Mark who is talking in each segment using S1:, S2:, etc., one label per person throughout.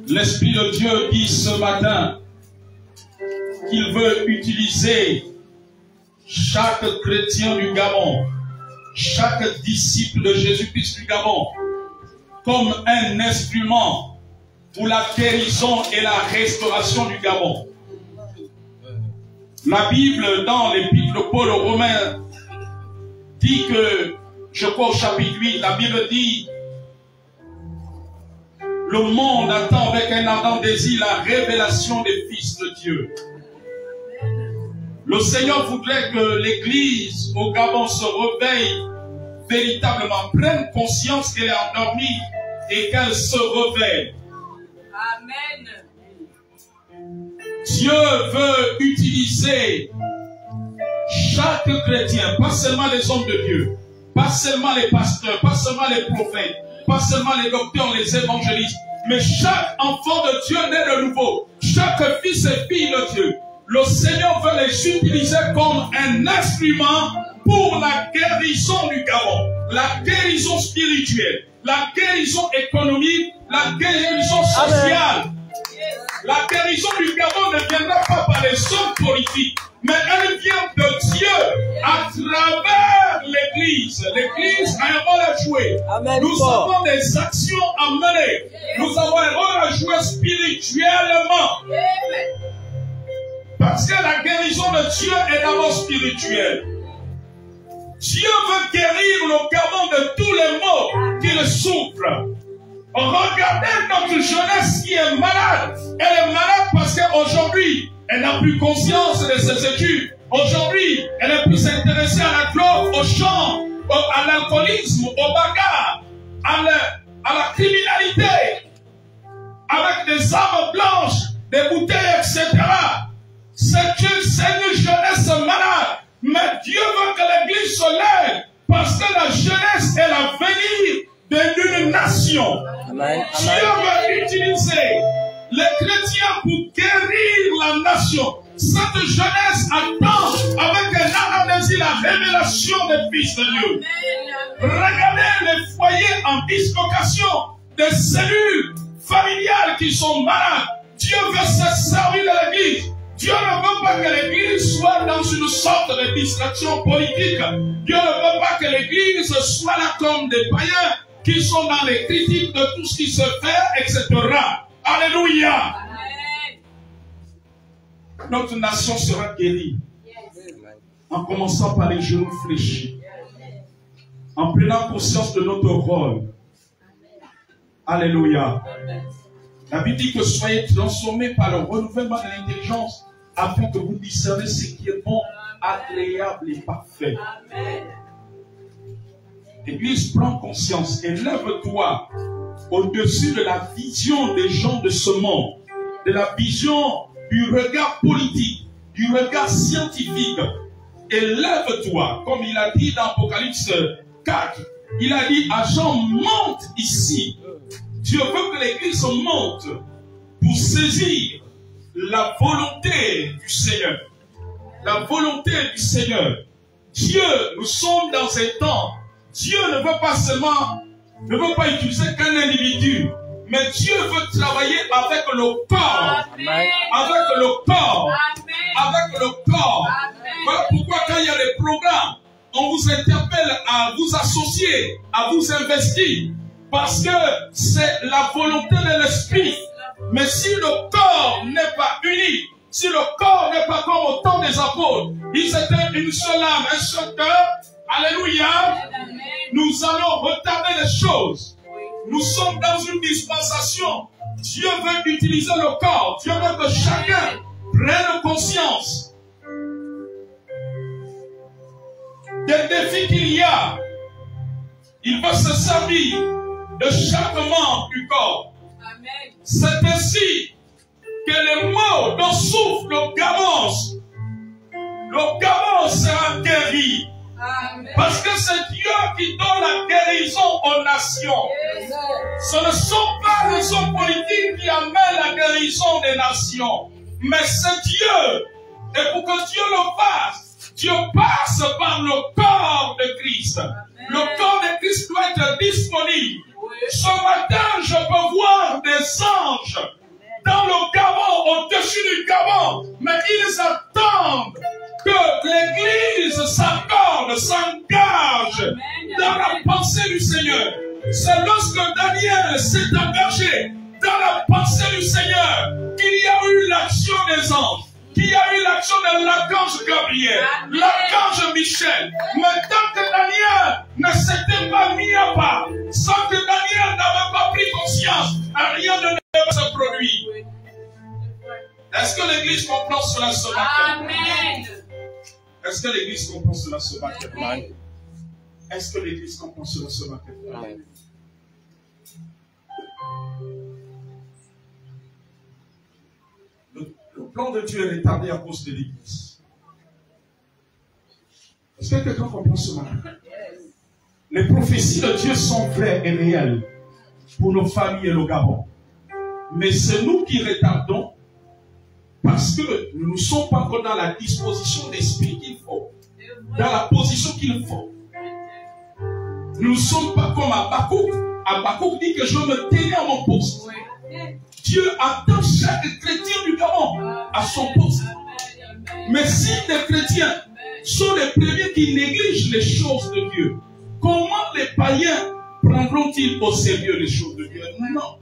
S1: L'Esprit de Dieu dit ce matin qu'il veut utiliser chaque chrétien du Gabon, chaque disciple de Jésus-Christ du Gabon, comme un instrument pour la guérison et la restauration du Gabon. La Bible, dans l'épître de Paul aux Romains, dit que, je crois au chapitre 8, la Bible dit: le monde attend avec un ardent désir la révélation des fils de Dieu. Le Seigneur voudrait que l'Église au Gabon se réveille véritablement, prenne conscience qu'elle est endormie et qu'elle se réveille.
S2: Amen.
S1: Dieu veut utiliser chaque chrétien, pas seulement les hommes de Dieu, pas seulement les pasteurs, pas seulement les prophètes, pas seulement les docteurs, les évangélistes, mais chaque enfant de Dieu né de nouveau, chaque fils et fille de Dieu. Le Seigneur veut les utiliser comme un instrument pour la guérison du Gabon, la guérison spirituelle, la guérison économique, la guérison sociale. La guérison du Gabon ne viendra pas par les hommes politiques, mais elle vient de Dieu à travers l'Église. L'Église a un rôle à jouer.
S3: Amen.
S1: Nous avons des actions à mener. Nous avons un rôle à jouer spirituellement. Parce que la guérison de Dieu est d'abord spirituelle. Dieu veut guérir le Gabon de tous les maux qui le souffrent. Regardez notre jeunesse qui est malade. Elle est malade parce qu'aujourd'hui, elle n'a plus conscience de ses études. Aujourd'hui, elle est plus intéressée à la drogue, au chant, à l'alcoolisme, au bagarre, à la criminalité, avec des armes blanches, des bouteilles, etc. C'est une jeunesse malade. Mais Dieu veut que l'Église se lève parce que la jeunesse est l'avenir d'une nation.
S3: Amen.
S1: Dieu veut utiliser les chrétiens pour guérir la nation. Cette jeunesse attend avec un ardent désir la révélation des fils de Dieu. Regardez les foyers en dislocation, des cellules familiales qui sont malades. Dieu veut se servir de l'Église. Dieu ne veut pas que l'Église soit dans une sorte de distraction politique. Dieu ne veut pas que l'Église soit là comme des païens qui sont dans les critiques de tout ce qui se fait, etc. Alléluia. Notre nation sera guérie en commençant par les genoux fléchis, en prenant conscience de notre rôle. Alléluia. La Bible dit que soyez transformés par le renouvellement de l'intelligence afin que vous discerniez ce qui est bon, agréable et parfait. L'Église prend conscience et lève-toi au-dessus de la vision des gens de ce monde, de la vision du regard politique, du regard scientifique. Et lève-toi, comme il a dit dans Apocalypse 4, il a dit à Jean, monte ici. Dieu veut que l'Église monte pour saisir la volonté du Seigneur. La volonté du Seigneur. Dieu, nous sommes dans un temps. Dieu ne veut pas seulement, ne veut pas utiliser qu'un individu, mais Dieu veut travailler avec le corps.
S2: Amen.
S1: Avec le corps.
S2: Amen.
S1: Avec le corps.
S2: Amen.
S1: Voilà pourquoi quand il y a des programmes, on vous interpelle à vous associer, à vous investir. Parce que c'est la volonté de l'esprit. Mais si le corps n'est pas uni, si le corps n'est pas comme au temps des apôtres, ils étaient une seule âme, un seul cœur, alléluia, nous allons retarder les choses. Nous sommes dans une dispensation. Dieu veut utiliser le corps. Dieu veut que chacun prenne conscience des défis qu'il y a. Il veut se servir de chaque membre du corps. C'est ainsi que les maux dont souffre le Gabon sera guéri.
S2: Amen.
S1: Parce que c'est Dieu qui donne la guérison aux nations. Ce ne sont pas les hommes politiques qui amènent la guérison des nations, mais c'est Dieu. Et pour que Dieu le fasse, Dieu passe par le corps de Christ. Le corps de Christ doit être disponible Ce matin, je peux voir des anges dans le Gabon, au-dessus du Gabon, mais ils attendent que l'Église s'accorde, s'engage dans la pensée du Seigneur. C'est lorsque Daniel s'est engagé dans la pensée du Seigneur qu'il y a eu l'action des anges, qu'il y a eu l'action de l'archange Gabriel, l'archange Michel. Mais tant que Daniel ne s'était pas mis à part, sans que Daniel n'avait pas pris conscience, rien ne se produit. Est-ce que l'Église comprend cela ce matin?
S2: Amen.
S1: Est-ce que l'Église comprend cela ce matin?
S2: Amen.
S1: Est-ce que l'Église comprend cela ce matin?
S3: Amen.
S1: Le plan de Dieu est retardé à cause de l'Église. Est-ce que quelqu'un comprend ce matin? Les prophéties de Dieu sont vraies et réelles pour nos familles et le Gabon. Mais c'est nous qui retardons parce que nous ne sommes pas encore dans la disposition d'esprit qu'il faut, dans la position qu'il faut. Nous ne sommes pas comme Habakkuk. Habakkuk dit que je me tenais à mon poste. Dieu attend chaque chrétien du Gabon à son poste. Mais si les chrétiens sont les premiers qui négligent les choses de Dieu, comment les païens prendront-ils au sérieux les choses de Dieu? Non.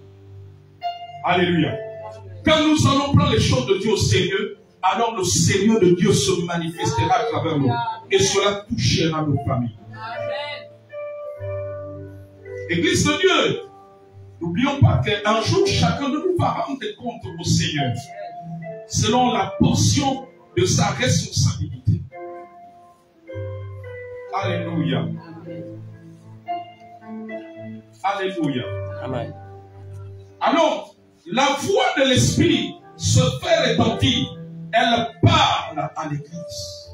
S1: Alléluia. Quand nous allons prendre les choses de Dieu au sérieux, alors le sérieux de Dieu se manifestera à travers nous. Et cela touchera nos familles. Église de Dieu, n'oublions pas qu'un jour, chacun de nous va rendre compte au Seigneur, selon la portion de sa responsabilité. Alléluia. Alléluia.
S3: Amen.
S1: Alors, la voix de l'Esprit se fait retentir. Elle parle à l'Église.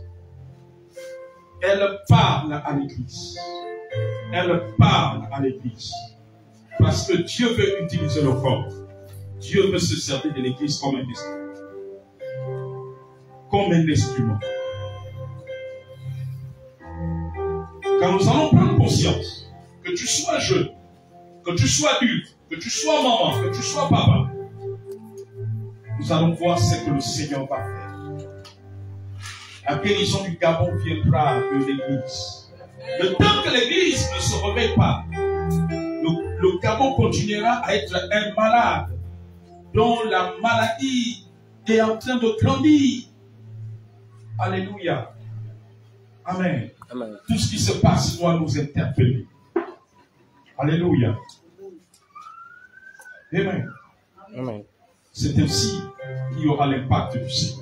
S1: Elle parle à l'Église. Elle parle à l'Église. Parce que Dieu veut utiliser le corps. Dieu veut se servir de l'Église comme un instrument. Comme un instrument. Quand nous allons prendre conscience, que tu sois jeune, que tu sois adulte, que tu sois maman, que tu sois papa, nous allons voir ce que le Seigneur va faire. La guérison du Gabon viendra de l'Église. Le temps que l'Église ne se réveille pas, le Gabon continuera à être un malade dont la maladie est en train de grandir. Alléluia. Amen.
S3: Amen.
S1: Tout ce qui se passe doit nous interpeller. Alléluia. Amen.
S3: Amen.
S1: C'est ainsi qu'il y aura l'impact du Seigneur.